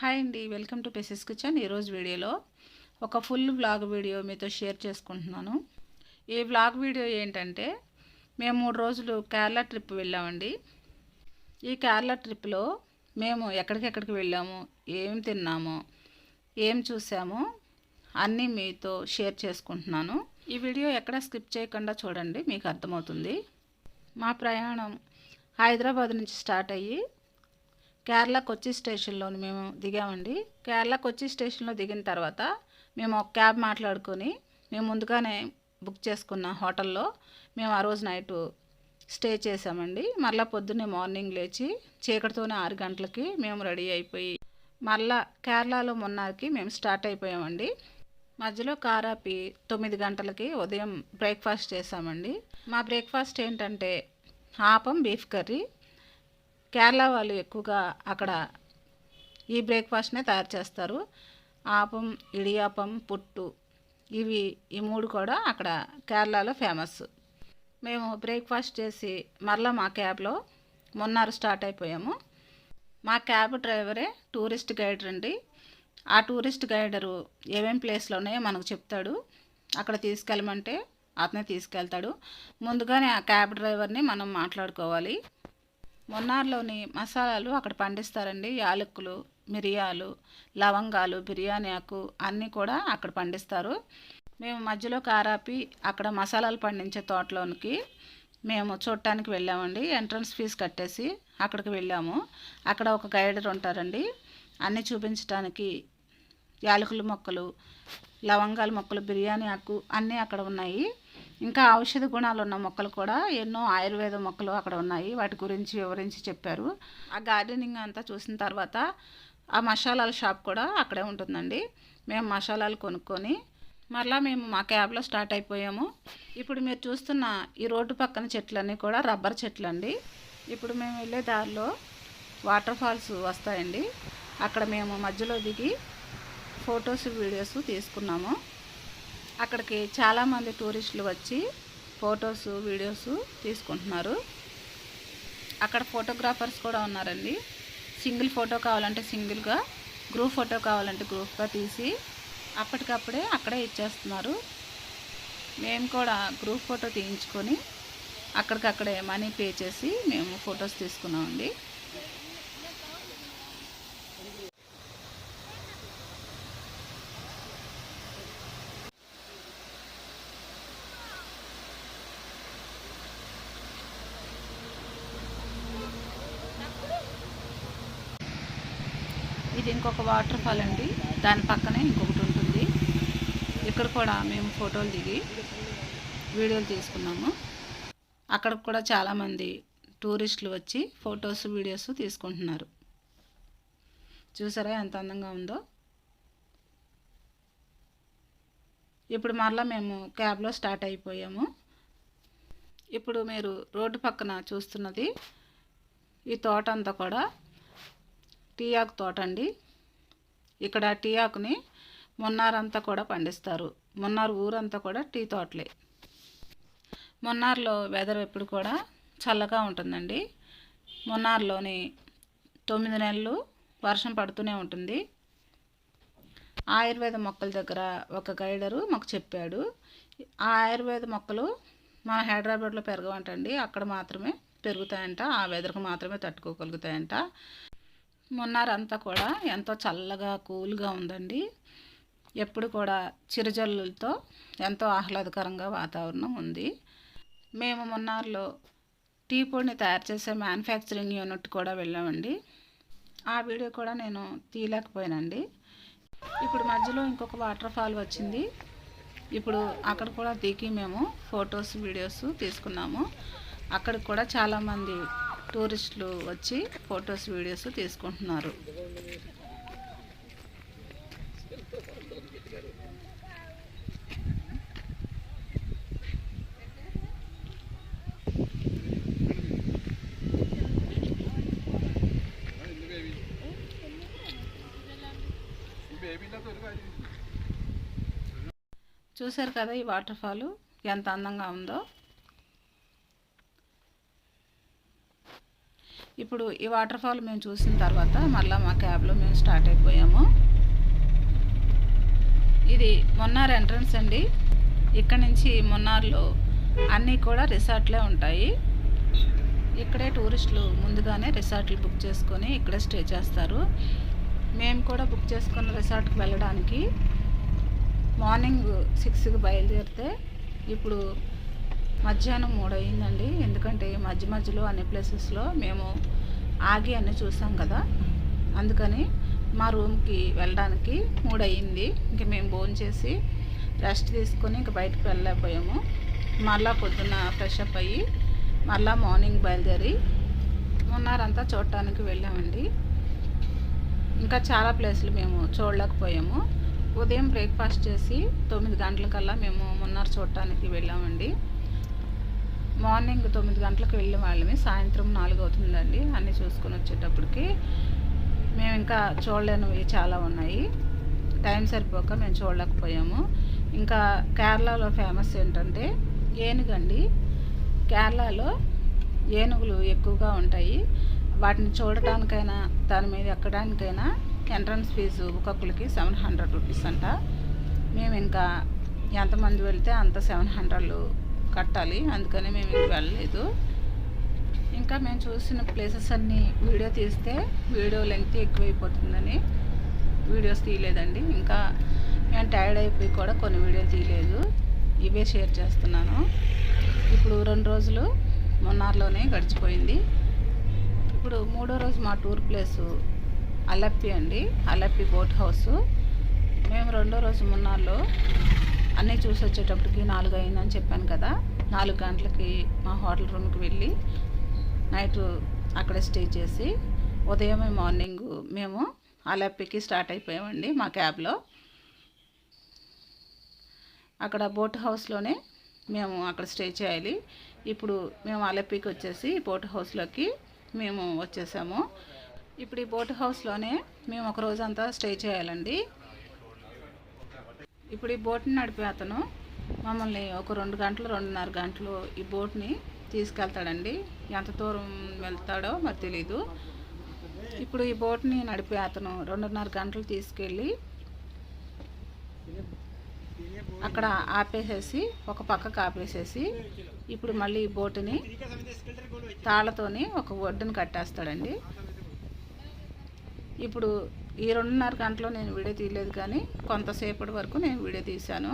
Hi అండి, welcome to పెసిస్ kitchen. ఈరోజు వీడియోలో ఒక ఫుల్ వ్లాగ్ వీడియో మీతో షేర్ చేసుకుంటున్నాను. ఈ వ్లాగ్ వీడియో ఏంటంటే, మేము 3 రోజులు కేరళ ట్రిప్ వెళ్ళామండి. ఈ కేరళ ట్రిప్లో మేము ఎక్కడికెక్కడికి వెళ్ళాము, ఏం తిన్నాము, ఏం చూసాము అన్నీ మీతో షేర్ చేసుకుంటున్నాను. ఈ వీడియో ఎక్కడ స్కిప్ చేయకుండా చూడండి, మీకు అర్థమవుతుంది. మా ప్రయాణం హైదరాబాద్ నుంచి స్టార్ట్ అయ్యి కేరళ కొచ్చి స్టేషన్లోని మేము దిగామండి. కేరళ కొచ్చి స్టేషన్లో దిగిన తర్వాత మేము ఒక క్యాబ్ మాట్లాడుకొని మేము ముందుగానే బుక్ చేసుకున్న హోటల్లో మేము ఆ రోజు నైటు స్టే చేసామండి. మళ్ళీ పొద్దున్నే మార్నింగ్ లేచి చీకటితోనే 6 గంటలకి మేము రెడీ అయిపోయి మళ్ళా కేరళలో మున్నార్కి మేము స్టార్ట్ అయిపోయామండి. మధ్యలో కారాపి 9 గంటలకి ఉదయం బ్రేక్ఫాస్ట్ చేసామండి. మా బ్రేక్ఫాస్ట్ ఏంటంటే ఆపం బీఫ్ కర్రీ. కేరళ వాళ్ళు ఎక్కువగా అక్కడ ఈ బ్రేక్ఫాస్ట్నే తయారు చేస్తారు. ఆపం, ఇడియాపం, పుట్టు ఈ 3 కూడా అక్కడ కేరళలో ఫేమస్. మేము బ్రేక్ఫాస్ట్ చేసి మరలా మా క్యాబ్లో మున్నార్ స్టార్ట్ అయిపోయాము. మా క్యాబ్ డ్రైవరే టూరిస్ట్ గైడర్ అండి. ఆ టూరిస్ట్ గైడరు ఏమేం ప్లేస్లో ఉన్నాయో మనకు చెప్తాడు. అక్కడ తీసుకెళ్ళమంటే అతనే తీసుకెళ్తాడు. ముందుగానే ఆ క్యాబ్ డ్రైవర్ని మనం మాట్లాడుకోవాలి. మున్నార్లోని మసాలాలు అక్కడ పండిస్తారండి. యాలక్కులు, మిరియాలు, లవంగాలు, బిర్యానీ ఆకు అన్నీ కూడా అక్కడ పండిస్తారు. మేము మధ్యలో కారాపి అక్కడ మసాలాలు పండించే తోటలోనికి మేము చూడటానికి వెళ్ళామండి. ఎంట్రన్స్ ఫీజు కట్టేసి అక్కడికి వెళ్ళాము. అక్కడ ఒక గైడర్ ఉంటారండి. అన్నీ చూపించడానికి యాలకుల మొక్కలు, లవంగాల మొక్కలు, బిర్యానీ ఆకు అన్నీ అక్కడ ఉన్నాయి. ఇంకా ఔషధ గుణాలు ఉన్న మొక్కలు కూడా ఎన్నో ఆయుర్వేద మొక్కలు అక్కడ ఉన్నాయి. వాటి గురించి వివరించి చెప్పారు. ఆ గార్డెనింగ్ అంతా చూసిన తర్వాత ఆ మసాలాల షాప్ కూడా అక్కడే ఉంటుందండి. మేము మసాలాలు కొనుక్కొని మరలా మేము మా క్యాబ్లో స్టార్ట్ అయిపోయాము. ఇప్పుడు మీరు చూస్తున్న ఈ రోడ్డు పక్కన చెట్లన్నీ కూడా రబ్బర్ చెట్లు అండి. ఇప్పుడు మేము వెళ్ళే దారిలో వాటర్ ఫాల్స్ వస్తాయండి. అక్కడ మేము మధ్యలో దిగి ఫొటోస్, వీడియోస్ తీసుకున్నాము. అక్కడికి చాలామంది టూరిస్టులు వచ్చి ఫొటోస్, వీడియోస్ తీసుకుంటున్నారు. అక్కడ ఫోటోగ్రాఫర్స్ కూడా ఉన్నారండి. సింగిల్ ఫోటో కావాలంటే సింగిల్గా, గ్రూప్ ఫోటో కావాలంటే గ్రూప్గా తీసి అప్పటికప్పుడే అక్కడే ఇచ్చేస్తున్నారు. మేము కూడా గ్రూప్ ఫోటో తీయించుకొని అక్కడికక్కడే మనీ పే చేసి మేము ఫొటోస్ తీసుకున్నామండి. ఇది ఇంకొక వాటర్ ఫాల్ అండి. దాని పక్కనే ఇంకొకటి ఉంటుంది. ఇక్కడ కూడా మేము ఫోటోలు దిగి వీడియోలు తీసుకున్నాము. అక్కడ కూడా చాలామంది టూరిస్టులు వచ్చి ఫొటోస్, వీడియోస్ తీసుకుంటున్నారు. చూసారా ఎంత అందంగా ఉందో. ఇప్పుడు మరలా మేము క్యాబ్లో స్టార్ట్ అయిపోయాము. ఇప్పుడు మీరు రోడ్డు పక్కన చూస్తున్నది ఈ తోట అంతా కూడా టీ ఆకు తోట అండి. ఇక్కడ టీ ఆకుని మున్నార్ అంతా కూడా పండిస్తారు. మున్నార్ ఊరంతా కూడా టీ తోటలే. మున్నార్లో వెదర్ ఎప్పుడు కూడా చల్లగా ఉంటుందండి. మున్నార్లోని 9 నెలలు వర్షం పడుతూనే ఉంటుంది. ఆయుర్వేద మొక్కల దగ్గర ఒక గైడరు మాకు చెప్పాడు. ఆ ఆయుర్వేద మొక్కలు మన హైదరాబాద్లో పెరగవంటండి. అక్కడ మాత్రమే పెరుగుతాయంట. ఆ వెదర్కు మాత్రమే తట్టుకోగలుగుతాయంట. మున్నార్ అంతా కూడా ఎంతో చల్లగా, కూల్గా ఉందండి. ఎప్పుడు కూడా చిరుజల్లులతో ఎంతో ఆహ్లాదకరంగా వాతావరణం ఉంది. మేము మున్నార్లో టీ పొడిని తయారు చేసే మ్యానుఫ్యాక్చరింగ్ యూనిట్ కూడా వెళ్ళామండి. ఆ వీడియో కూడా నేను తీయలేకపోయానండి. ఇప్పుడు మధ్యలో ఇంకొక వాటర్ ఫాల్ వచ్చింది. ఇప్పుడు అక్కడ కూడా దిగి మేము ఫొటోస్, వీడియోస్ తీసుకున్నాము. అక్కడికి కూడా చాలామంది టూరిస్టులు వచ్చి ఫొటోస్, వీడియోస్ తీసుకుంటున్నారు. చూశారు కదా ఈ వాటర్ ఫాల్ ఎంత అందంగా ఉందో. ఇప్పుడు ఈ వాటర్ ఫాల్ మేము చూసిన తర్వాత మళ్ళీ మా క్యాబ్లో మేము స్టార్ట్ అయిపోయాము. ఇది మున్నార్ ఎంట్రన్స్ అండి. ఇక్కడ నుంచి మున్నార్లో అన్నీ కూడా రిసార్ట్లే ఉంటాయి. ఇక్కడే టూరిస్టులు ముందుగానే రిసార్ట్లు బుక్ చేసుకొని ఇక్కడే స్టే చేస్తారు. మేము కూడా బుక్ చేసుకున్న రిసార్ట్కి వెళ్ళడానికి మార్నింగ్ 6కి బయలుదేరితే ఇప్పుడు మధ్యాహ్నం 3 అయిందండి. ఎందుకంటే మధ్య మధ్యలో అన్ని ప్లేసెస్లో మేము ఆగి అన్నీ చూసాం కదా, అందుకని మా రూమ్కి వెళ్ళడానికి 3 అయింది. ఇంక మేము భోంచేసి రెస్ట్ తీసుకొని ఇంక బయటకు వెళ్ళలేకపోయాము. మళ్ళీ పొద్దున్న ఫ్రెష్ అప్ అయ్యి మళ్ళీ మార్నింగ్ బయలుదేరి మున్నారంతా చూడటానికి వెళ్ళామండి. ఇంకా చాలా ప్లేసులు మేము చూడలేకపోయాము. ఉదయం బ్రేక్ఫాస్ట్ చేసి 9 గంటలకల్లా మేము మున్నార్ చూడటానికి వెళ్ళామండి. మార్నింగ్ 9 గంటలకు వెళ్ళే వాళ్ళమే, సాయంత్రం 4 అవుతుందండి అన్నీ చూసుకొని వచ్చేటప్పటికి. మేము ఇంకా చూడలేనివి చాలా ఉన్నాయి, టైం సరిపోక మేము చూడలేకపోయాము. ఇంకా కేరళలో ఫేమస్ ఏంటంటే ఏనుగండి. కేరళలో ఏనుగులు ఎక్కువగా ఉంటాయి. వాటిని చూడటానికైనా దాని మీద ఎక్కడానికైనా ఎంట్రన్స్ ఫీజు ఒక్కొక్కరికి 700 రూపీస్ అంట. మేము ఇంకా ఎంతమంది వెళ్తే అంత 700 కట్టాలి, అందుకని మేము ఇంక వెళ్ళలేదు. ఇంకా మేము చూసిన ప్లేసెస్ అన్నీ వీడియో తీస్తే వీడియో లెంగ్త్ ఎక్కువైపోతుందని వీడియోస్ తీయలేదండి. ఇంకా మేము టైర్డ్ అయిపోయి కూడా కొన్ని వీడియోలు తీయలేదు, ఇవే షేర్ చేస్తున్నాను. ఇప్పుడు 2 రోజులు మున్నార్లోనే గడిచిపోయింది. ఇప్పుడు 3వ రోజు మా టూర్ ప్లేసు అలప్పి అండి, అలప్పి బోట్ హౌస్. మేము 2వ రోజు మున్నార్లో అన్నీ చూసి వచ్చేటప్పటికి 4 అయిందని చెప్పాను కదా. 4 గంటలకి మా హోటల్ రూమ్కి వెళ్ళి నైట్ అక్కడే స్టే చేసి ఉదయమే మార్నింగ్ మేము అలప్పికి స్టార్ట్ అయిపోయామండి మా క్యాబ్లో. అక్కడ బోట్ హౌస్లోనే మేము అక్కడ స్టే చేయాలి. ఇప్పుడు మేము అలప్పికి వచ్చేసి బోట్ హౌస్లోకి మేము వచ్చేసాము. ఇప్పుడు ఈ బోట్ హౌస్లోనే మేము ఒక రోజంతా స్టే చేయాలండి. ఇప్పుడు ఈ బోట్ని నడిపే అతను మమ్మల్ని ఒక 2 గంటలు 2.5 గంటలు ఈ బోట్ని తీసుకెళ్తాడండి. ఎంత దూరం వెళ్తాడో మరి తెలీదు. ఇప్పుడు ఈ బోట్ని నడిపే అతను 2.5 గంటలు తీసుకెళ్ళి అక్కడ ఆపేసేసి ఒక పక్కకు ఆపేసేసి ఇప్పుడు మళ్ళీ ఈ బోటుని తాళ్ళతోని ఒక ఒడ్డును కట్టేస్తాడండి. ఇప్పుడు ఈ 2.5 గంటలో నేను వీడియో తీయలేదు, కానీ కొంతసేపటి వరకు నేను వీడియో తీశాను.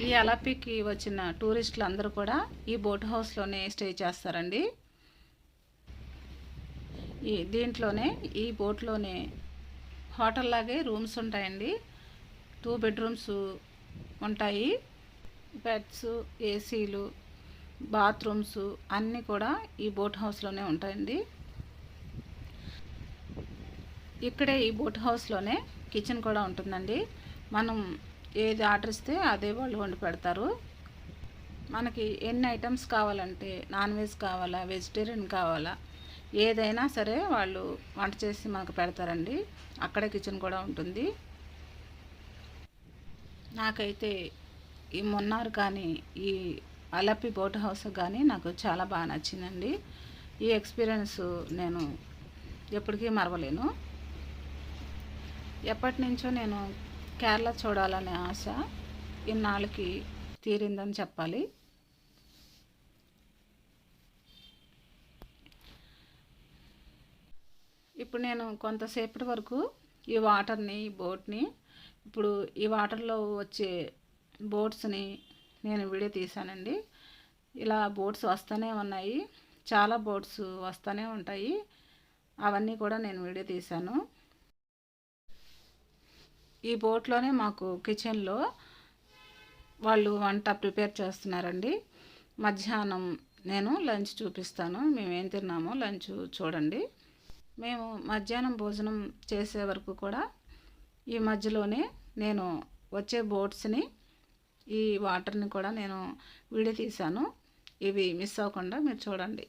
ఈ అలప్పికి వచ్చిన టూరిస్టులు అందరూ కూడా ఈ బోట్ హౌస్లోనే స్టే చేస్తారండి. దీంట్లోనే ఈ బోట్లోనే హోటల్ లాగే రూమ్స్ ఉంటాయండి. 2 బెడ్రూమ్స్ ఉంటాయి. బెడ్స్, ఏసీలు, బాత్రూమ్స్ అన్నీ కూడా ఈ బోట్ హౌస్లోనే ఉంటాయండి. ఇక్కడే ఈ బోట్ హౌస్లోనే కిచెన్ కూడా ఉంటుందండి. మనం ఏది ఆర్డర్ ఇస్తే అదే వాళ్ళు వండి పెడతారు. మనకి ఎన్ని ఐటమ్స్ కావాలంటే, నాన్ వెజ్ కావాలా, వెజిటేరియన్ కావాలా, ఏదైనా సరే వాళ్ళు వంట చేసి మనకు పెడతారండి. అక్కడే కిచెన్ కూడా ఉంటుంది. నాకైతే ఈ మున్నార్ కానీ ఈ అలప్పి బోట్ హౌస్ కానీ నాకు చాలా బాగా నచ్చిందండి. ఈ ఎక్స్పీరియన్స్ నేను ఎప్పటికీ మరవలేను. ఎప్పటి నుంచో నేను కేరళ చూడాలనే ఆశ ఇన్నాళ్ళకి తీరిందని చెప్పాలి. ఇప్పుడు నేను కొంతసేపటి వరకు ఈ వాటర్ని, ఈ బోట్ని, ఇప్పుడు ఈ వాటర్లో వచ్చే బోట్స్ని నేను వీడియో తీశానండి. ఇలా బోట్స్ వస్తూనే ఉన్నాయి, చాలా బోట్స్ వస్తూనే ఉంటాయి. అవన్నీ కూడా నేను వీడియో తీశాను. ఈ బోట్లోనే మాకు కిచెన్లో వాళ్ళు వంట ప్రిపేర్ చేస్తున్నారండి. మధ్యాహ్నం నేను లంచ్ చూపిస్తాను, మేము ఏం తిన్నామో లంచ్ చూడండి. మేము మధ్యాహ్నం భోజనం చేసే వరకు కూడా ఈ మధ్యలోనే నేను వచ్చే బోట్స్ని, ఈ వాటర్ని కూడా నేను వీడియో తీశాను. ఇవి మిస్ అవ్వకుండా మీరు చూడండి.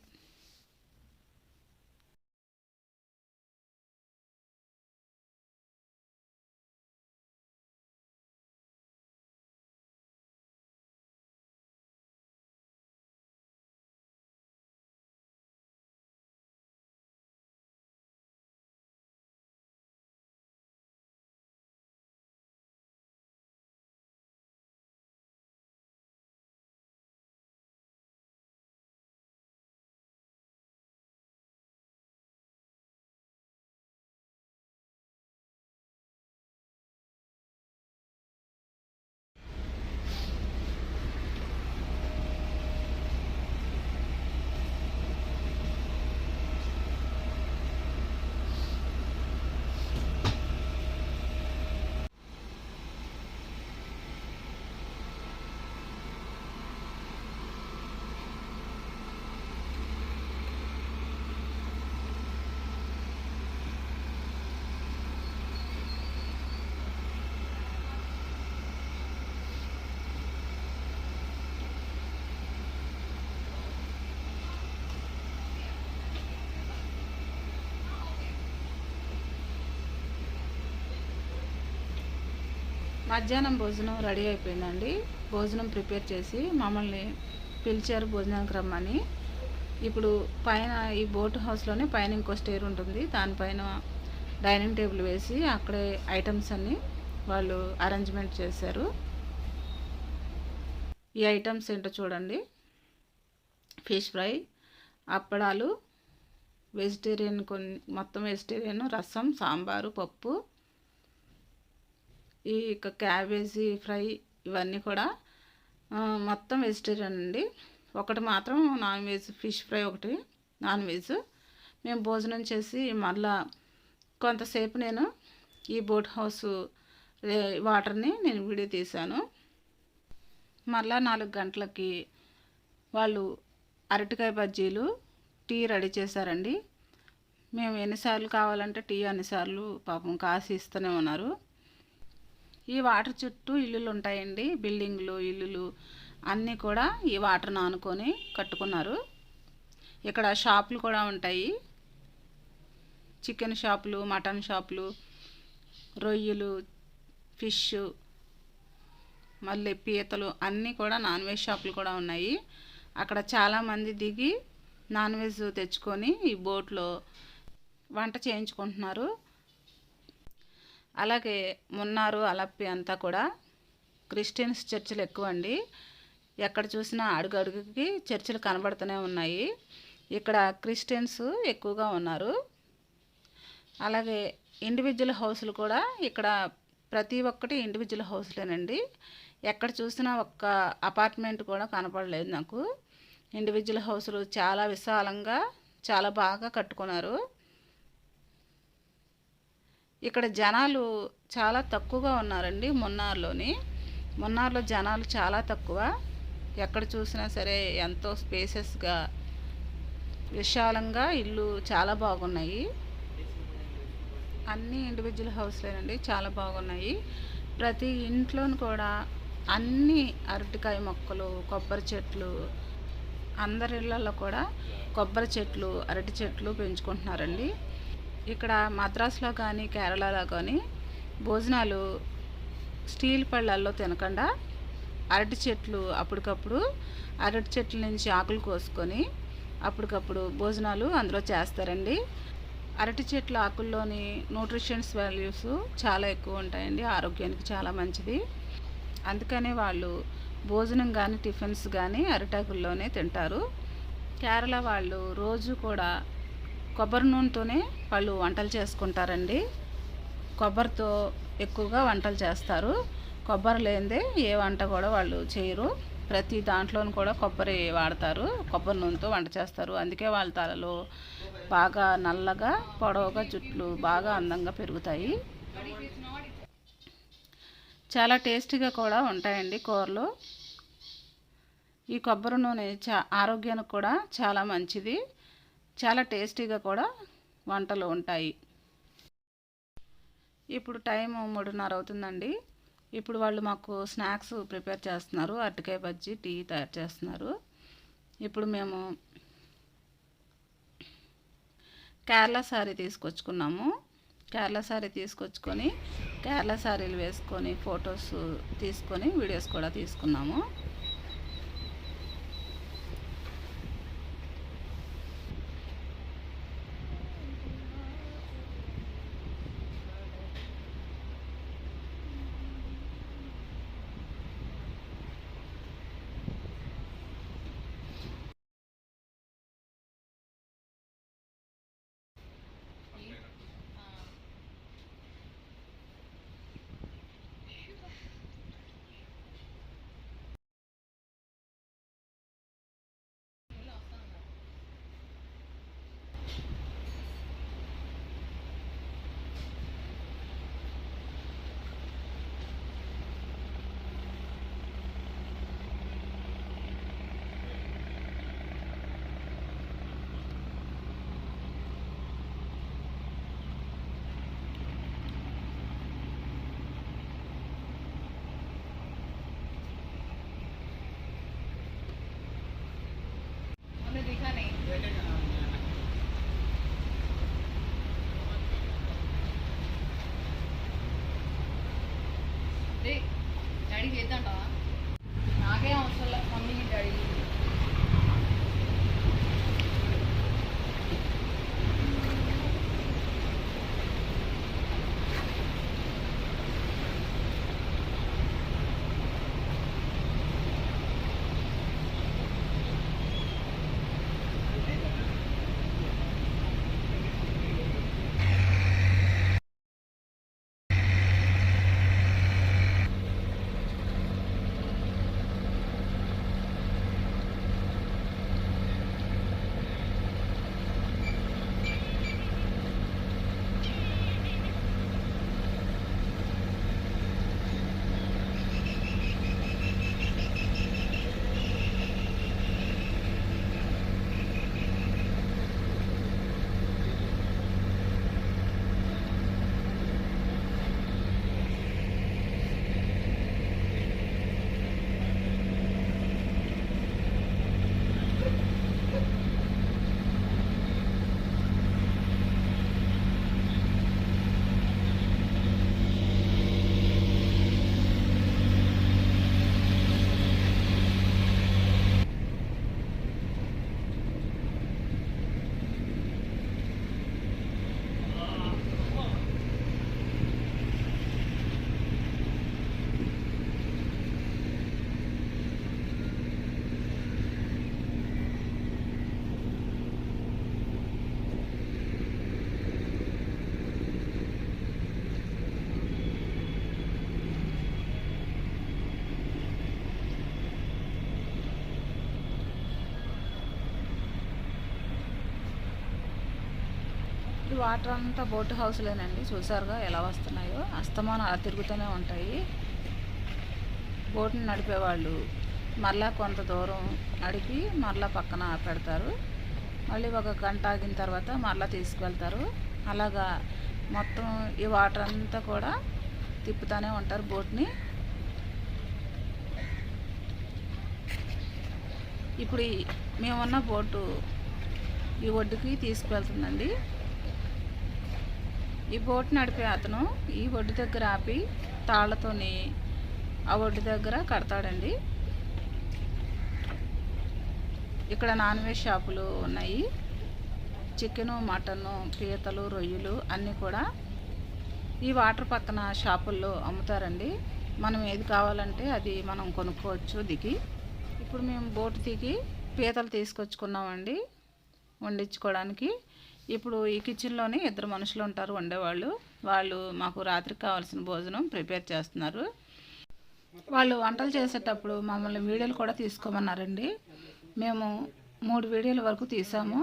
మధ్యాహ్నం భోజనం రెడీ అయిపోయిందండి. భోజనం ప్రిపేర్ చేసి మమ్మల్ని పిలిచారు భోజనానికి రమ్మని. ఇప్పుడు పైన ఈ బోట్ హౌస్లోనే పైన ఇంకో స్టేర్ ఉంటుంది, దానిపైన డైనింగ్ టేబుల్ వేసి అక్కడే ఐటమ్స్ అన్నీ వాళ్ళు అరేంజ్మెంట్ చేశారు. ఈ ఐటమ్స్ ఏంటో చూడండి. ఫిష్ ఫ్రై, అప్పడాలు, వెజిటేరియన్ మొత్తం వెజిటేరియన్, రసం, సాంబారు, పప్పు, ఈ క్యాబేజీ ఫ్రై, ఇవన్నీ కూడా మొత్తం వెజిటేరియన్ అండి. ఒకటి మాత్రం నాన్ వెజ్, ఫిష్ ఫ్రై ఒకటి నాన్ వెజ్. మేము భోజనం చేసి మళ్ళా కొంతసేపు నేను ఈ బోట్ హౌస్ వాటర్ని నేను వీడియో తీశాను. మళ్ళా 4 గంటలకి వాళ్ళు అరటికాయ బజ్జీలు, టీ రెడీ చేశారండి. మేము ఎన్నిసార్లు కావాలంటే టీ అన్నిసార్లు పాపం కాసి ఇస్తూనే ఉన్నారు. ఈ వాటర్ చుట్టూ ఇల్లులు ఉంటాయండి, బిల్డింగ్లు, ఇల్లులు అన్నీ కూడా ఈ వాటర్ను ఆనుకొని కట్టుకున్నారు. ఇక్కడ షాపులు కూడా ఉంటాయి, చికెన్ షాపులు, మటన్ షాపులు, రొయ్యలు, ఫిష్, మళ్ళీ పీతలు అన్నీ కూడా నాన్ వెజ్ షాపులు కూడా ఉన్నాయి. అక్కడ చాలామంది దిగి నాన్ వెజ్ తెచ్చుకొని ఈ బోట్లో వంట చేయించుకుంటున్నారు. అలాగే మున్నారు, అలప్పి అంతా కూడా క్రిస్టియన్స్ చర్చిలు ఎక్కువ అండి. ఎక్కడ చూసినా అడుగడుగుకి చర్చిలు కనబడుతూనే ఉన్నాయి. ఇక్కడ క్రిస్టియన్స్ ఎక్కువగా ఉన్నారు. అలాగే ఇండివిజువల్ హౌస్లు కూడా ఇక్కడ ప్రతి ఒక్కటి ఇండివిజువల్ హౌస్లేనండి. ఎక్కడ చూసినా ఒక్క అపార్ట్మెంట్ కూడా కనపడలేదు నాకు. ఇండివిజువల్ హౌస్లు చాలా విశాలంగా చాలా బాగా కట్టుకున్నారు. ఇక్కడ జనాలు చాలా తక్కువగా ఉన్నారండి. మున్నార్లో జనాలు చాలా తక్కువ. ఎక్కడ చూసినా సరే ఎంతో స్పేసెస్గా విశాలంగా ఇల్లు చాలా బాగున్నాయి. అన్నీ ఇండివిజువల్ హౌస్లేనండి, చాలా బాగున్నాయి. ప్రతి ఇంట్లోనూ కూడా అన్ని అరటికాయ మొక్కలు, కొబ్బరి చెట్లు, అందరి ఇళ్ళల్లో కూడా కొబ్బరి చెట్లు, అరటి చెట్లు పెంచుకుంటున్నారండి. ఇక్కడ మద్రాసులో కానీ కేరళలో కానీ భోజనాలు స్టీల్ పళ్ళల్లో తినకుండా అరటి చెట్లు అప్పటికప్పుడు అరటి చెట్ల నుంచి ఆకులు కోసుకొని అప్పటికప్పుడు భోజనాలు అందులో చేస్తారండి. అరటి చెట్ల ఆకుల్లోని న్యూట్రిషన్స్ వాల్యూస్ చాలా ఎక్కువ ఉంటాయండి, ఆరోగ్యానికి చాలా మంచిది. అందుకనే వాళ్ళు భోజనం కానీ టిఫిన్స్ కానీ అరిటాకుల్లోనే తింటారు. కేరళ వాళ్ళు రోజు కూడా కొబ్బరి నూనెతోనే వాళ్ళు వంటలు చేసుకుంటారండి. కొబ్బరితో ఎక్కువగా వంటలు చేస్తారు. కొబ్బరి లేనిదే ఏ వంట కూడా వాళ్ళు చేయరు. ప్రతి దాంట్లోనూ కూడా కొబ్బరి వాడతారు, కొబ్బరి నూనెతో వంట చేస్తారు. అందుకే వాళ్ళ తలలో బాగా నల్లగా పొడవుగా జుట్లు బాగా అందంగా పెరుగుతాయి. చాలా టేస్టీగా కూడా ఉంటాయండి కూరలు. ఈ కొబ్బరి నూనె ఆరోగ్యానికి కూడా చాలా మంచిది. చాలా టేస్టీగా కూడా వంటలు ఉంటాయి. ఇప్పుడు టైం 3:30 అవుతుందండి. ఇప్పుడు వాళ్ళు మాకు స్నాక్స్ ప్రిపేర్ చేస్తున్నారు. అరటికాయ బజ్జీ, టీ తయారు చేస్తున్నారు. ఇప్పుడు మేము కేరళ సారీ తీసుకొచ్చుకున్నాము. కేరళ సారీ తీసుకొచ్చుకొని కేరళ సారీలు వేసుకొని ఫొటోస్ తీసుకొని వీడియోస్ కూడా తీసుకున్నాము. ఈ వాటర్ అంతా బోట్ హౌస్లేనండి. చూసారుగా ఎలా వస్తున్నాయో, అస్తమానం అలా తిరుగుతూనే ఉంటాయి. బోట్ని నడిపేవాళ్ళు మళ్ళీ కొంత దూరం నడిపి మళ్ళీ పక్కన పెడతారు. మళ్ళీ ఒక గంట ఆగిన తర్వాత మళ్ళీ తీసుకువెళ్తారు. అలాగా మొత్తం ఈ వాటర్ అంతా కూడా తిప్పుతూనే ఉంటారు బోట్ని. ఇప్పుడు మేమున్న బోటు ఈ ఒడ్డుకి తీసుకువెళ్తుందండి. ఈ బోట్ నడిపే అతను ఈ ఒడ్డు దగ్గర ఆపి తాళ్లతోని ఆ ఒడ్డు దగ్గర కడతాడండి. ఇక్కడ నాన్ వెజ్ షాపులు ఉన్నాయి. చికెను, మటను, పీతలు, రొయ్యలు అన్నీ కూడా ఈ వాటర్ పక్కన షాపుల్లో అమ్ముతారండి. మనం ఏది కావాలంటే అది మనం కొనుక్కోవచ్చు దిగి. ఇప్పుడు మేము బోటు దిగి పీతలు తీసుకొచ్చుకున్నామండి వండించుకోవడానికి. ఇప్పుడు ఈ కిచెన్లోనే 2 మనుషులు ఉంటారు వండేవాళ్ళు. వాళ్ళు మాకు రాత్రికి కావాల్సిన భోజనం ప్రిపేర్ చేస్తున్నారు. వాళ్ళు వంటలు చేసేటప్పుడు మమ్మల్ని వీడియోలు కూడా తీసుకోమన్నారండి. మేము 3 వీడియోల వరకు తీసాము.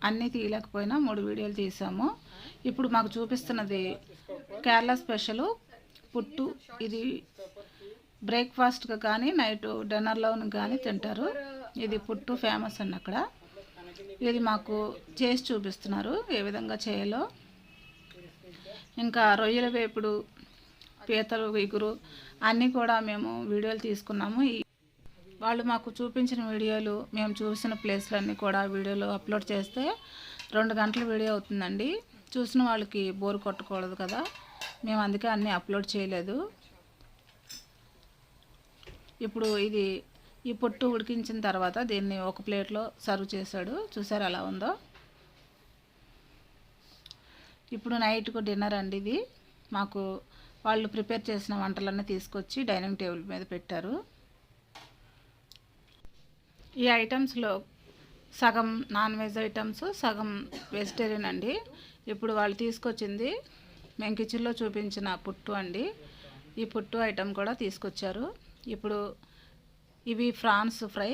అన్నీ తీయలేకపోయినా 3 వీడియోలు తీసాము. ఇప్పుడు మాకు చూపిస్తున్నది కేరళ స్పెషల్ పుట్టు. ఇది బ్రేక్ఫాస్ట్గా కానీ నైట్ డిన్నర్లో కానీ తింటారు. ఇది పుట్టు ఫేమస్ అండి అక్కడ. ఇది మాకు చేసి చూపిస్తున్నారు ఏ విధంగా చేయాలో. ఇంకా రొయ్యల వేపుడు, పీతలు, ఇగురు అన్నీ కూడా మేము వీడియోలు తీసుకున్నాము. వాళ్ళు మాకు చూపించిన వీడియోలు, మేము చూసిన ప్లేస్లన్నీ కూడా వీడియోలో అప్లోడ్ చేస్తే 2 గంటల వీడియో అవుతుందండి. చూసిన వాళ్ళకి బోర్ కొట్టకూడదు కదా, మేము అందుకే అన్నీ అప్లోడ్ చేయలేదు. ఇప్పుడు ఈ పొట్టు ఉడికించిన తర్వాత దీన్ని ఒక ప్లేట్లో సర్వ్ చేశాడు. చూసారు ఎలా ఉందో. ఇప్పుడు నైట్కు డిన్నర్ అండి. ఇది మాకు వాళ్ళు ప్రిపేర్ చేసిన వంటలన్నీ తీసుకొచ్చి డైనింగ్ టేబుల్ మీద పెట్టారు. ఈ ఐటమ్స్లో సగం నాన్ వెజ్ ఐటమ్స్, సగం వెజిటేరియన్ అండి. ఇప్పుడు వాళ్ళు తీసుకొచ్చింది మేము కిచెన్లో చూపించిన పుట్టు అండి. ఈ పుట్టు ఐటమ్ కూడా తీసుకొచ్చారు. ఇప్పుడు ఇవి ఫ్రాన్స్ ఫ్రై.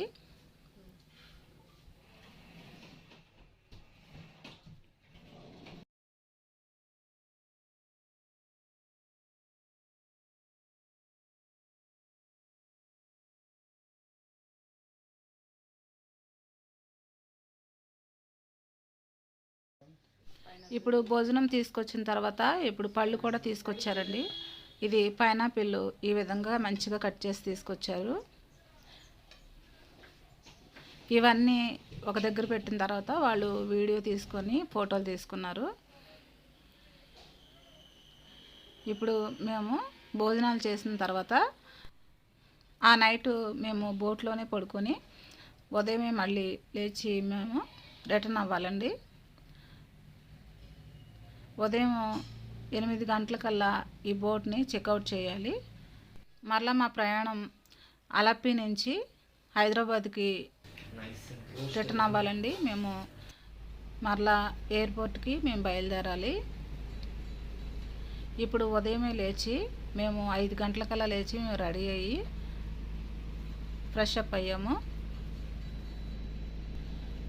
ఇప్పుడు భోజనం తీసుకొచ్చిన తర్వాత ఇప్పుడు పళ్ళు కూడా తీసుకొచ్చారండి. ఇది పైనాపిల్ ఈ విధంగా మంచిగా కట్ చేసి తీసుకొచ్చారు. ఇవన్నీ ఒక దగ్గర పెట్టిన తర్వాత వాళ్ళు వీడియో తీసుకొని ఫోటోలు తీసుకున్నారు. ఇప్పుడు మేము భోజనాలు చేసిన తర్వాత ఆ నైట్ మేము బోట్లోనే పడుకొని ఉదయమే మళ్ళీ లేచి మేము రిటర్న్ అవ్వాలండి. ఉదయం 8 గంటలకల్లా ఈ బోట్ని చెక్అవుట్ చేయాలి. మరలా మా ప్రయాణం అలప్పి నుంచి హైదరాబాద్కి రిటర్న్ అవ్వాలండి. మేము మరలా ఎయిర్పోర్ట్కి మేము బయలుదేరాలి. ఇప్పుడు ఉదయమే లేచి మేము 5 గంటలకల్లా లేచి మేము రెడీ అయ్యి ఫ్రెష్ అప్ అయ్యాము.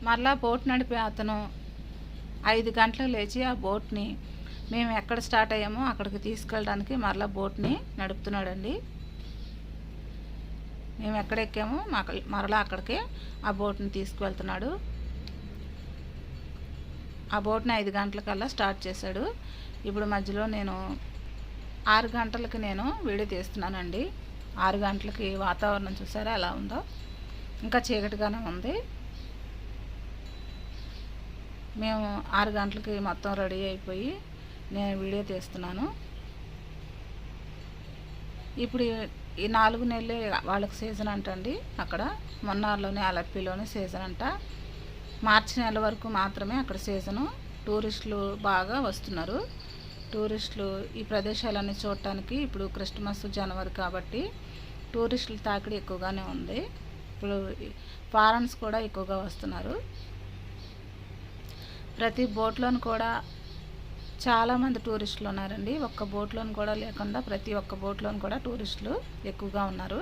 మరలా బోట్ నడిపే అతను 5 గంటలకు లేచి ఆ బోట్ని మేము ఎక్కడ స్టార్ట్ అయ్యామో అక్కడికి తీసుకెళ్ళడానికి మరలా బోట్ని నడుపుతున్నాడండి. మేము ఎక్కడ ఎక్కామో మరలా అక్కడికే ఆ బోట్ని తీసుకువెళ్తున్నాడు. ఆ బోట్ని 5 గంటలకల్లా స్టార్ట్ చేశాడు. ఇప్పుడు మధ్యలో నేను 6 గంటలకి నేను వీడియో తీస్తున్నానండి. 6 గంటలకి వాతావరణం చూసారా ఎలా ఉందో, ఇంకా చీకటిగానే ఉంది. మేము 6 గంటలకి మొత్తం రెడీ అయిపోయి నేను వీడియో తీస్తున్నాను. ఇప్పుడు ఈ 4 నెలలే వాళ్ళకి సీజన్ అంటండి. అక్కడ మొన్నార్లోనే అలప్పిలోనే సీజన్ అంట. మార్చి నెల వరకు మాత్రమే అక్కడ సీజను. టూరిస్టులు బాగా వస్తున్నారు. టూరిస్టులు ఈ ప్రదేశాలన్నీ చూడటానికి ఇప్పుడు క్రిస్మస్ జనవరి కాబట్టి టూరిస్టుల తాకిడి ఎక్కువగానే ఉంది. ఇప్పుడు ఫారెన్స్ కూడా ఎక్కువగా వస్తున్నారు. ప్రతి బోట్లోను కూడా చాలామంది టూరిస్టులు ఉన్నారండి. ఒక్క బోట్లోను కూడా లేకుండా ప్రతి ఒక్క బోట్లోను కూడా టూరిస్టులు ఎక్కువగా ఉన్నారు.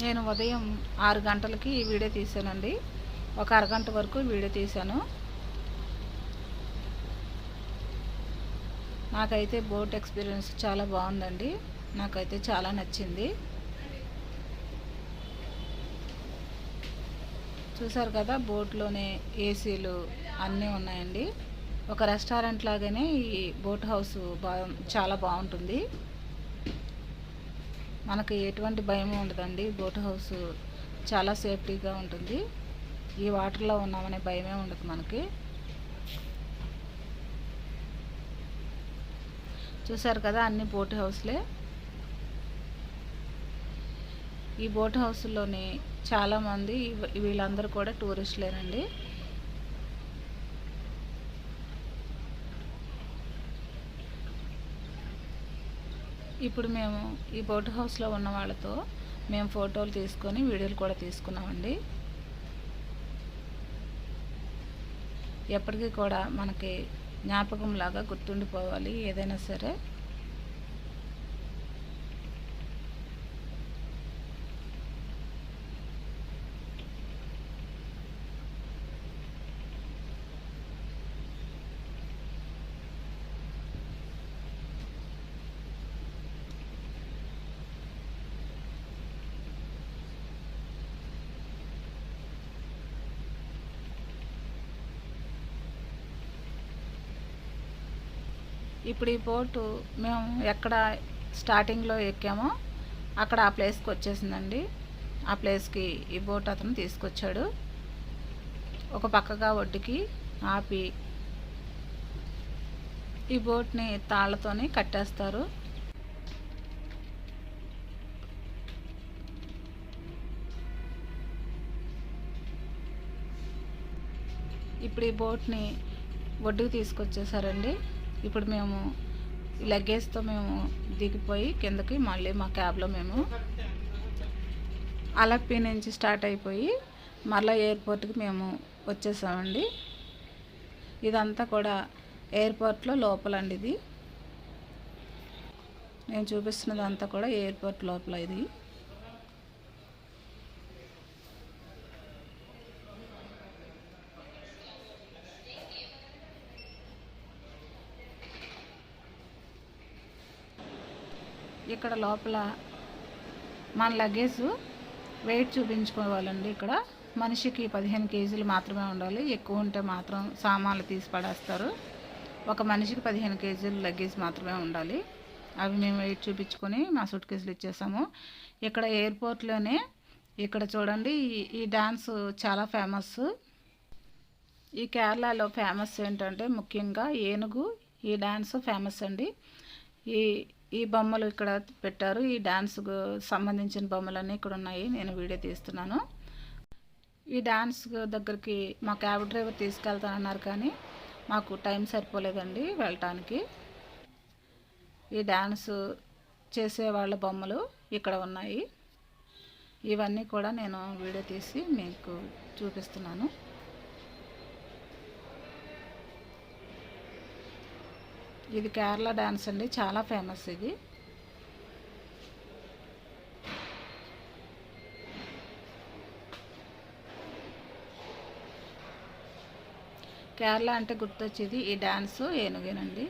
నేను ఉదయం 6 గంటలకి ఈ వీడియో తీసానండి. ఒక అరగంట వరకు వీడియో తీశాను. నాకైతే బోట్ ఎక్స్పీరియన్స్ చాలా బాగుందండి. నాకైతే చాలా నచ్చింది. చూసారు కదా, బోట్లోనే ఏసీలు అన్నీ ఉన్నాయండి. ఒక రెస్టారెంట్ లాగానే ఈ బోట్ హౌస్ చాలా బాగుంటుంది. మనకి ఎటువంటి భయం ఉండదండి. బోట్ హౌస్ చాలా సేఫ్టీగా ఉంటుంది. ఈ వాటర్లో ఉన్నామనే భయమే ఉండదు మనకి. చూసారు కదా, అన్ని బోట్ హౌస్లే. ఈ బోట్ హౌస్లోని చాలామంది వీళ్ళందరూ కూడా టూరిస్టులేనండి. ఇప్పుడు మేము ఈ బోట్ హౌస్లో ఉన్న వాళ్ళతో మేము ఫోటోలు తీసుకొని వీడియోలు కూడా తీసుకున్నామండి. ఎప్పటికీ కూడా మనకి జ్ఞాపకంలాగా గుర్తుండిపోవాలి ఏదైనా సరే. ఇప్పుడు ఈ బోటు మేము ఎక్కడ స్టార్టింగ్లో ఎక్కామో అక్కడ ఆ ప్లేస్కి వచ్చేసిందండి. ఆ ప్లేస్కి ఈ బోట్ అతను తీసుకొచ్చాడు. ఒక పక్కగా ఒడ్డుకి ఆపి ఈ బోట్ని తాళ్ళతోని కట్టేస్తారు. ఇప్పుడు ఈ బోట్ని ఒడ్డుకు తీసుకొచ్చేసారండి. ఇప్పుడు మేము లగేజ్తో మేము దిగిపోయి కిందకి మళ్ళీ మా క్యాబ్లో మేము అలప్పి నుంచి స్టార్ట్ అయిపోయి మళ్ళీ ఎయిర్పోర్ట్కి మేము వచ్చేసామండి. ఇదంతా కూడా ఎయిర్పోర్ట్లో లోపలండి. ఇది నేను చూపిస్తున్నది అంతా కూడా ఎయిర్పోర్ట్ లోపల. ఇది ఇక్కడ లోపల మన లగేజ్ వెయిట్ చూపించుకోవాలండి. ఇక్కడ మనిషికి 15 కేజీలు మాత్రమే ఉండాలి. ఎక్కువ ఉంటే మాత్రం సామాన్లు తీసి పడేస్తారు. ఒక మనిషికి 15 కేజీలు లగేజ్ మాత్రమే ఉండాలి. అవి మేము వెయిట్ చూపించుకొని మా సూట్ కేసులు ఇచ్చేసాము. ఇక్కడ ఎయిర్పోర్ట్లోనే ఇక్కడ చూడండి, ఈ డ్యాన్స్ చాలా ఫేమస్. ఈ కేరళలో ఫేమస్ ఏంటంటే ముఖ్యంగా ఏనుగు ఈ డ్యాన్స్ ఫేమస్ అండి. ఈ బొమ్మలు ఇక్కడ పెట్టారు. ఈ డ్యాన్స్కు సంబంధించిన బొమ్మలన్నీ ఇక్కడ ఉన్నాయి. నేను వీడియో తీస్తున్నాను. ఈ డ్యాన్స్ దగ్గరికి మా క్యాబ్ డ్రైవర్ తీసుకెళ్తానన్నారు, కానీ మాకు టైం సరిపోలేదండి వెళ్ళటానికి. ఈ డ్యాన్స్ చేసే వాళ్ళ బొమ్మలు ఇక్కడ ఉన్నాయి. ఇవన్నీ కూడా నేను వీడియో తీసి మీకు చూపిస్తున్నాను. ఇది కేరళ డ్యాన్స్ అండి, చాలా ఫేమస్ ఇది. కేరళ అంటే గుర్తొచ్చేది ఈ డ్యాన్స్ ఏనుగేనండి.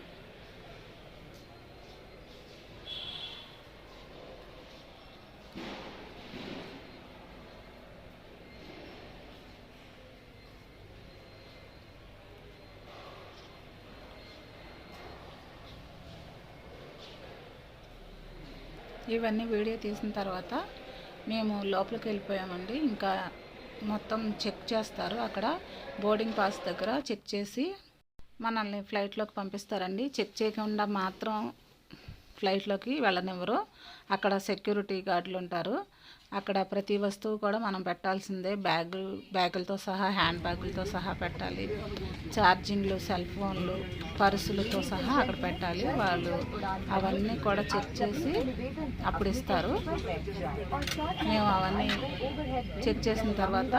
ఇవన్నీ వీడియో తీసిన తర్వాత మేము లోపలికి వెళ్ళిపోయామండి. ఇంకా మొత్తం చెక్ చేస్తారు అక్కడ బోర్డింగ్ పాస్ దగ్గర. చెక్ చేసి మనల్ని ఫ్లైట్లోకి పంపిస్తారండి. చెక్ చేయకుండా మాత్రం ఫ్లైట్లోకి వెళ్ళనివ్వరు. అక్కడ సెక్యూరిటీ గార్డులు ఉంటారు. అక్కడ ప్రతి వస్తువు కూడా మనం పెట్టాల్సిందే. బ్యాగులతో సహా, హ్యాండ్ బ్యాగులతో సహా పెట్టాలి. ఛార్జింగ్లు, సెల్ ఫోన్లు, పర్సులతో సహా అక్కడ పెట్టాలి. వాళ్ళు అవన్నీ కూడా చెక్ చేసి అప్పుడు ఇస్తారు. మేము అవన్నీ చెక్ చేసిన తర్వాత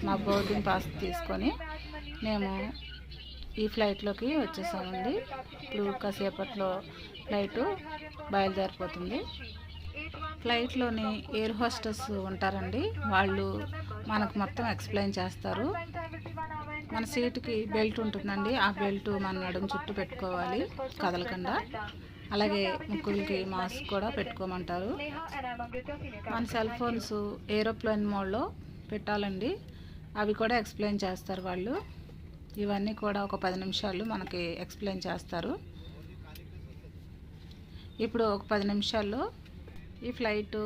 మా బోర్డింగ్ పాస్ తీసుకొని మేము ఈ ఫ్లైట్లోకి వచ్చేసామండి. ఇప్పుడు కాసేపట్లో ఫ్లైటు బయలుదేరిపోతుంది. ఫ్లైట్లోని ఎయిర్ హోస్టెస్ ఉంటారండి. వాళ్ళు మనకు మొత్తం ఎక్స్ప్లెయిన్ చేస్తారు. మన సీటుకి బెల్ట్ ఉంటుందండి. ఆ బెల్ట్ మన నడుము చుట్టూ పెట్టుకోవాలి కదలకుండా. అలాగే ముక్కులకి మాస్క్ కూడా పెట్టుకోమంటారు. మన సెల్ ఫోన్స్ ఏరోప్లేన్ మోడ్లో పెట్టాలండి. అవి కూడా ఎక్స్ప్లెయిన్ చేస్తారు వాళ్ళు. ఇవన్నీ కూడా ఒక 10 నిమిషాలు మనకి ఎక్స్ప్లెయిన్ చేస్తారు. ఇప్పుడు ఒక 10 నిమిషాల్లో ఈ ఫ్లైట్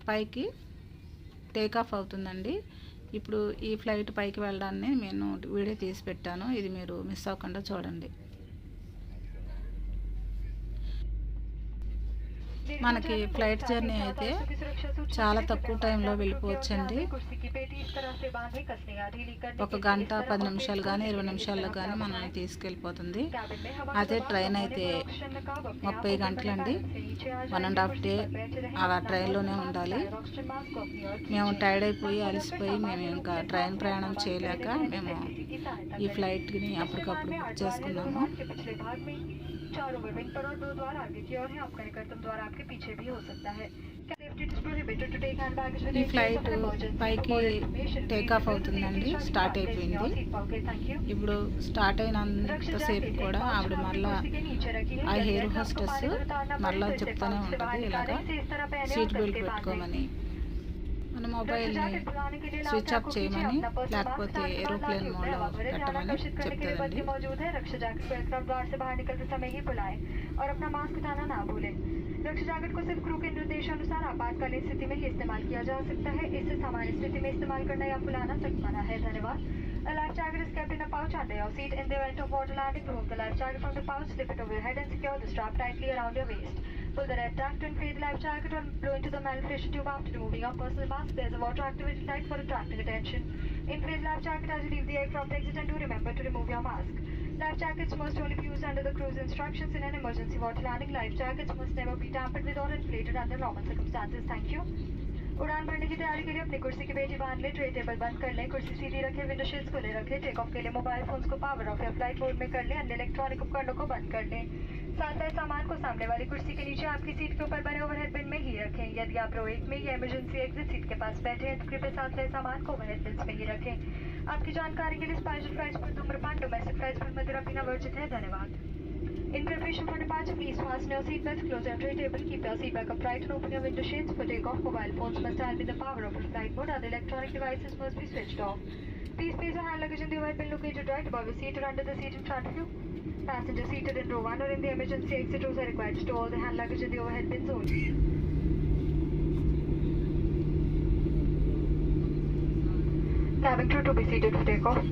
పైకి టేకాఫ్ అవుతుందండి. ఇప్పుడు ఈ ఫ్లైట్ పైకి వెళ్ళడాన్ని నేను వీడియో తీసి పెట్టాను. ఇది మీరు మిస్ అవ్వకుండా చూడండి. మనకి ఫ్లైట్ జర్నీ అయితే చాలా తక్కువ టైంలో వెళ్ళిపోవచ్చండి. 1 గంట 10 నిమిషాలు కానీ 20 నిమిషాల్లో కానీ మనల్ని తీసుకెళ్ళిపోతుంది. అదే ట్రైన్ అయితే 30 గంటలండి. 1.5 డే ఆ ట్రైన్లోనే ఉండాలి. మేము టైర్డ్ అయిపోయి అలసిపోయి మేము ఇంకా ట్రైన్ ప్రయాణం చేయలేక మేము ఈ ఫ్లైట్ని అప్పటికప్పుడు బుక్ చేసుకున్నాము. चारों ओर विंग पर और 2 द्वार आगे की ओर है। आपका निकटतम द्वार आपके पीछे भी हो सकता है। ఈ ఫ్లైట్ పైకి టేకాఫ్ అవుతుందండి. స్టార్ట్ అయిపోయింది. ఇప్పుడు స్టార్ట్ అయినంతసేపు కూడా ఆవిడ మళ్ళా ఆ ఎయిర్ హోస్టెస్ మళ్ళా చెప్తూనే ఉంటుంది ఇలాగా సీట్ బెల్ట్ పెట్టుకోమని, మన మొబైల్ని స్విచ్ ఆఫ్ చేయమని, లేకపోతే ఏరోప్లేన్ మోడ్లో పెట్టమని చెప్తుందండి. रक्षा जैकेट को सिर्फ क्रू के निर्देशानुसार आपातकालीन स्थिति में ही इस्तेमाल किया जा सकता है। इसे सामान्य स्थिति में इस्तेमाल करना या खुलाना सख्त मना है। धन्यवाद। A life jacket is kept in a pouch under your seat. In the event of water landing, remove the life jacket from the pouch, slip it over your head and secure the strap tightly around your waist. Pull the red tag to inflate the life jacket and blow into the manipulation tube after removing your personal mask. There is a water activity light for attracting attention. Inflate the life jacket as you leave the aircraft exit and do remember to remove your mask. Life jackets must only be used under the crew's instructions in an emergency water landing. Life jackets must never be tampered with or inflated under normal circumstances. Thank you. उड़ान भरने की तैयारी के लिए अपनी कुर्सी की पेटी बांध ले, ट्रे टेबल बंद कर लें, कुर्सी सीधी रखें, विंडो शील्ड्स खुले रखें। टेक ऑफ के लिए मोबाइल फोन्स को पावर ऑफ या फ्लाइट मोड में कर लें, अन्य इलेक्ट्रॉनिक उपकरणों को बंद कर लें। साथ ही सामान को सामने वाली कुर्सी के नीचे आपकी सीट के ऊपर बने ओवरहेड बिन में ही रखें। यदि आप रो 1 में या इमरजेंसी एग्जिट सीट के पास बैठे हैं तो कृपया साथ रहे सामान को ओवरहेड बिन्स में ही रखें। आपकी जानकारी के लिए स्पाइस फ्लाइट्स पर धूम्रपान, डोमेस्टिक फ्लाइट्स पर मदिरा पीना वर्जित है। धन्यवाद। In preparation for departure, please fasten your seatbelts, close your tray table, keep your seat back upright and open your window shades. For takeoff, mobile phones must have the power of flight mode. Other electronic devices must be switched off. Please place your hand luggage in the overhead bin located right above your seat or under the seat in front of you. Passengers seated in row 1 or in the emergency exit rows are required to store all the hand luggage in the overhead bins only. Cabin crew to be seated for takeoff.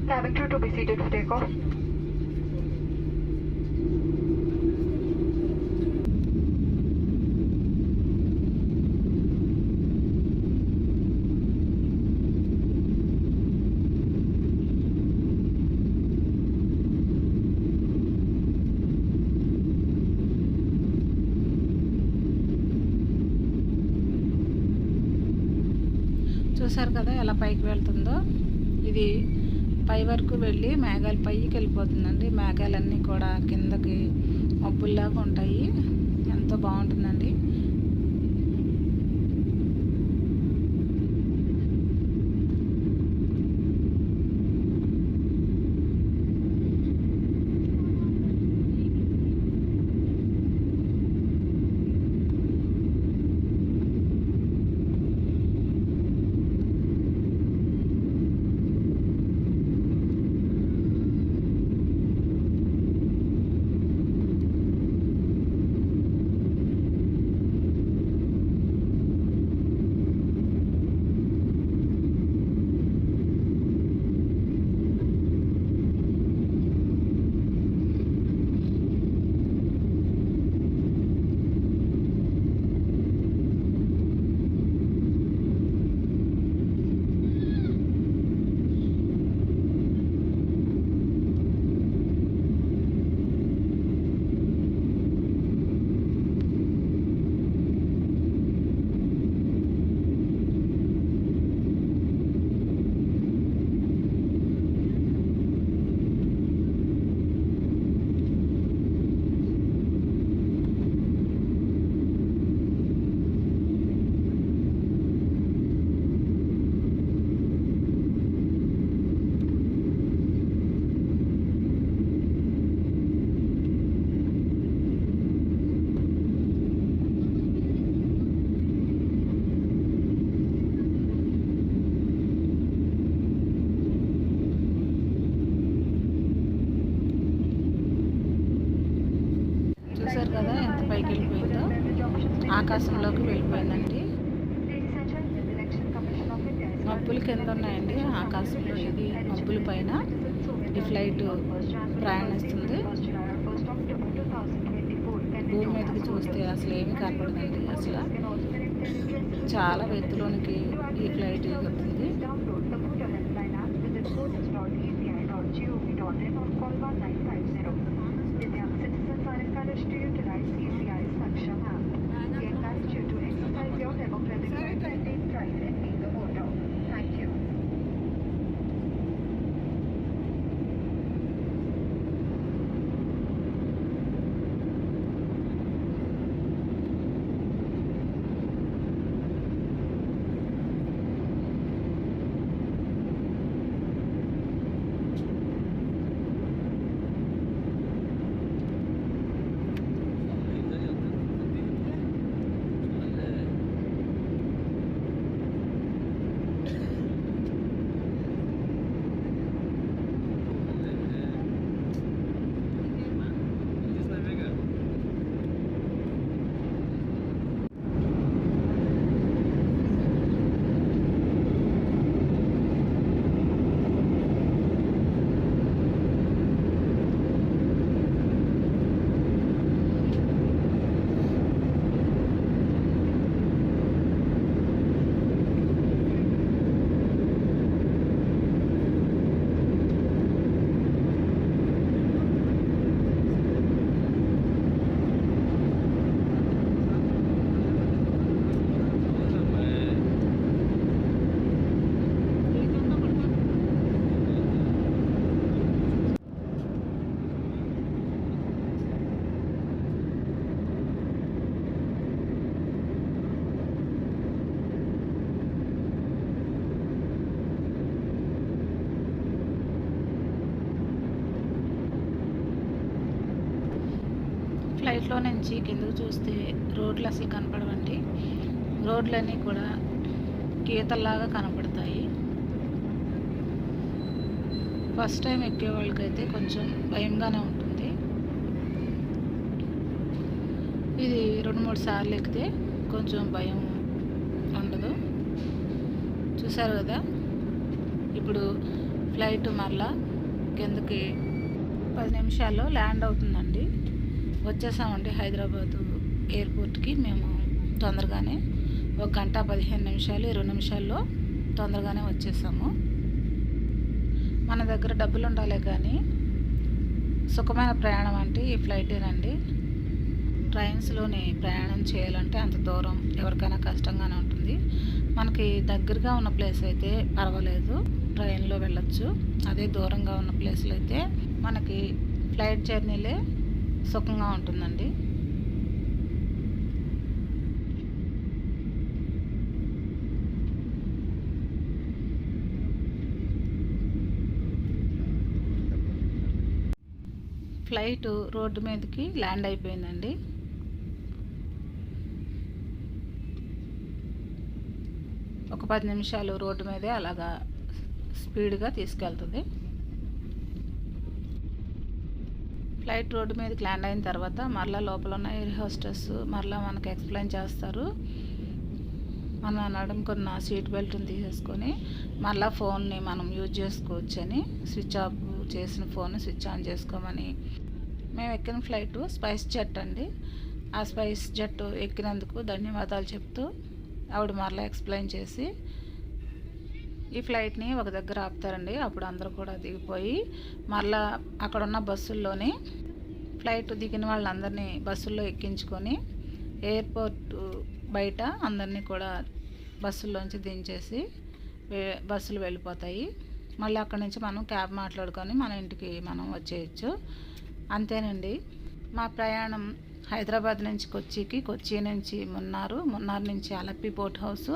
Cabin crew to be seated for takeoff. చూసారు కదా ఎలా పైకి వెళ్తుందో. ఇది పై వరకు వెళ్ళి మేఘాలు పైకి వెళ్ళిపోతుందండి. మేఘాలన్నీ కూడా కిందకి మబ్బుల్లాగా ఉంటాయి. ఎంతో బాగుంటుందండి. చూసారు కదా ఎంత పైకి వెళ్ళిపోయిందో. ఆకాశంలోకి వెళ్ళిపోయిందండి. మబ్బులు కింద ఉన్నాయండి ఆకాశంలో. ఇది మబ్బుల పైన ఈ ఫ్లైట్ ప్రయాణిస్తుంది. భూమి మీదకి చూస్తే అసలు ఏమీ కనపడదండి. అసలు చాలా ఎత్తులోనికి ఈ ఫ్లైట్ ఎగురుతుంది. To utilize CCI Saksham app. We encourage you to exercise your democratic right and take pride in being a voter. Thank you. ఫ్లైట్లో నుంచి కిందకు చూస్తే రోడ్లు అసలు కనపడవండి. రోడ్లన్నీ కూడా గీతల్లాగా కనపడతాయి. ఫస్ట్ టైం ఎక్కే వాళ్ళకైతే కొంచెం భయంగానే ఉంటుంది. ఇది 2-3 సార్లు ఎక్కితే కొంచెం భయం ఉండదు. చూసారు కదా, ఇప్పుడు ఫ్లైట్ మళ్ళా కిందకి 10 నిమిషాల్లో ల్యాండ్ అవుతుందండి. వచ్చేసామండి హైదరాబాదు ఎయిర్పోర్ట్కి. మేము తొందరగానే 1 గంట 15 నిమిషాలు 20 నిమిషాల్లో తొందరగానే వచ్చేసాము. మన దగ్గర డబ్బులు ఉండాలి కానీ సుఖమైన ప్రయాణం అంటే ఈ ఫ్లైటేనండి. ట్రైన్స్లోని ప్రయాణం చేయాలంటే అంత దూరం ఎవరికైనా కష్టంగానే ఉంటుంది. మనకి దగ్గరగా ఉన్న ప్లేస్ అయితే పర్వాలేదు, ట్రైన్లో వెళ్ళొచ్చు. అదే దూరంగా ఉన్న ప్లేస్లో అయితే మనకి ఫ్లైట్ జర్నీలే సుఖంగా ఉంటుందండి. ఫ్లైట్ రోడ్డు మీదకి ల్యాండ్ అయిపోయిందండి. ఒక 10 నిమిషాలు రోడ్డు మీదే అలాగా స్పీడ్గా తీసుకెళ్తుంది. ఫ్లైట్ రోడ్డు మీదకి ల్యాండ్ అయిన తర్వాత మరలా లోపల ఉన్న ఎయిర్ హోస్టెస్ మరలా మనకు ఎక్స్ప్లెయిన్ చేస్తారు. మన నడుముకున్న సీట్ బెల్ట్ని తీసేసుకొని మళ్ళీ ఫోన్ని మనం యూజ్ చేసుకోవచ్చని, స్విచ్ ఆఫ్ చేసిన ఫోన్ స్విచ్ ఆన్ చేసుకోమని. మేము ఎక్కిన ఫ్లైట్ స్పైస్ జెట్ అండి. ఆ స్పైస్ జెట్ ఎక్కినందుకు ధన్యవాదాలు చెప్తూ ఆవిడ మరలా ఎక్స్ప్లెయిన్ చేసి ఈ ఫ్లైట్ని ఒక దగ్గర ఆపుతారండి. అప్పుడు అందరూ కూడా దిగిపోయి మరలా అక్కడ ఉన్న బస్సుల్లోనే ఫ్లైట్ దిగిన వాళ్ళందరినీ బస్సుల్లో ఎక్కించుకొని ఎయిర్పోర్ట్ బయట అందరినీ కూడా బస్సుల్లోంచి దించేసి బస్సులు వెళ్ళిపోతాయి. మళ్ళీ అక్కడి నుంచి మనం క్యాబ్ మాట్లాడుకొని మన ఇంటికి మనం వచ్చేయచ్చు. అంతేనండి మా ప్రయాణం. హైదరాబాద్ నుంచి కొచ్చికి, కొచ్చి నుంచి మున్నార్ నుంచి అలప్పి బోట్ హౌస్,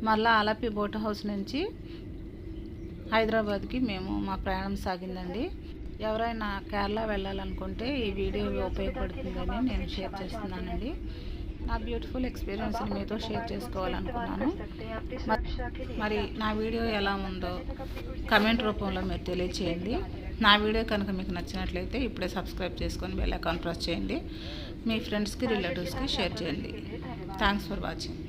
మళ్ళీ అలప్పి బోట్ హౌస్ నుంచి హైదరాబాద్కి మా ప్రయాణం సాగిందండి. ఎవరైనా కేరళ వెళ్ళాలనుకుంటే ఈ వీడియో ఉపయోగపడుతుందని నేను షేర్ చేస్తున్నానండి. నా బ్యూటిఫుల్ ఎక్స్పీరియన్స్ని మీతో షేర్ చేసుకోవాలనుకున్నాను. మరి నా వీడియో ఎలా ఉందో కమెంట్ రూపంలో మీరు తెలియచేయండి. నా వీడియో కనుక మీకు నచ్చినట్లయితే ఇప్పుడే సబ్స్క్రైబ్ చేసుకొని బెల్ ఐకాన్ ప్రెస్ చేయండి. మీ ఫ్రెండ్స్కి, రిలేటివ్స్కి షేర్ చేయండి. Thanks for watching.